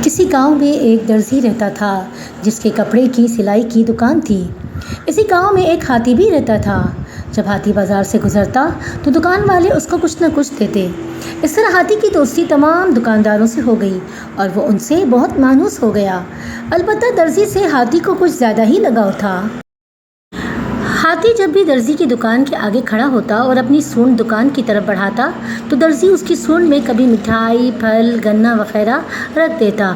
کسی گاؤں میں ایک درزی رہتا تھا جس کے کپڑے کی سلائی کی دکان تھی۔ اسی گاؤں میں ایک ہاتھی بھی رہتا تھا۔ جب ہاتھی بازار سے گزرتا تو دکان والے اس کو کچھ نہ کچھ دیتے۔ اس طرح ہاتھی کی دوستی تمام دکانداروں سے ہو گئی اور وہ ان سے بہت مانوس ہو گیا۔ البتہ درزی سے ہاتھی کو کچھ زیادہ ہی لگاؤ تھا۔ ہاتھی جب بھی درزی کی دکان کے آگے کھڑا ہوتا اور اپنی سونڈ دکان کی طرف بڑھاتا تو درزی اس کی سونڈ میں کبھی مٹھائی، پھل، گنا وغیرہ رکھ دیتا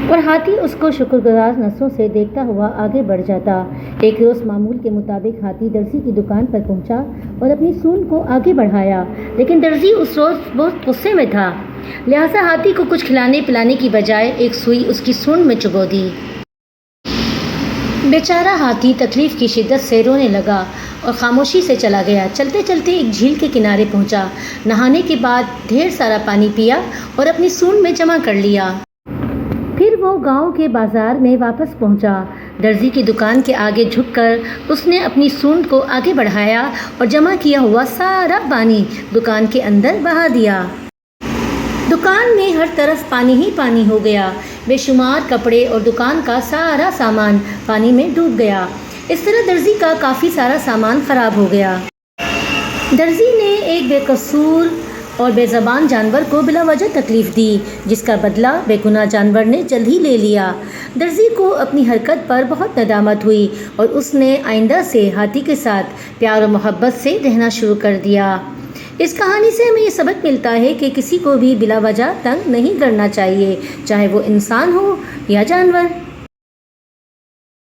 اور ہاتھی اس کو شکرگزار نظروں سے دیکھتا ہوا آگے بڑھ جاتا۔ ایک روز معمول کے مطابق ہاتھی درزی کی دکان پر پہنچا اور اپنی سونڈ کو آگے بڑھایا، لیکن درزی اس روز بہت غصے میں تھا، لہٰذا ہاتھی کو کچھ کھلانے پلانے کی بجائے ایک سوئی اس کی سونڈ میں چبھو دی۔ بیچارہ ہاتھی تکلیف کی شدت سے رونے لگا اور خاموشی سے چلا گیا۔ چلتے چلتے ایک جھیل کے کنارے پہنچا، نہانے کے بعد ڈھیر سارا پانی پیا اور اپنی سونڈ میں جمع کر لیا۔ پھر وہ گاؤں کے بازار میں واپس پہنچا۔ درزی کی دکان کے آگے جھک کر اس نے اپنی سونڈ کو آگے بڑھایا اور جمع کیا ہوا سارا پانی دکان کے اندر بہا دیا۔ دکان میں ہر طرف پانی ہی پانی ہو گیا۔ بے شمار کپڑے اور دکان کا سارا سامان پانی میں ڈوب گیا۔ اس طرح درزی کا کافی سارا سامان خراب ہو گیا۔ درزی نے ایک بے قصور اور بے زبان جانور کو بلا وجہ تکلیف دی، جس کا بدلہ بے گناہ جانور نے جلد ہی لے لیا۔ درزی کو اپنی حرکت پر بہت ندامت ہوئی اور اس نے آئندہ سے ہاتھی کے ساتھ پیار و محبت سے رہنا شروع کر دیا۔ اس کہانی سے ہمیں یہ سبق ملتا ہے کہ کسی کو بھی بلا وجہ تنگ نہیں کرنا چاہیے، چاہے وہ انسان ہو یا جانور۔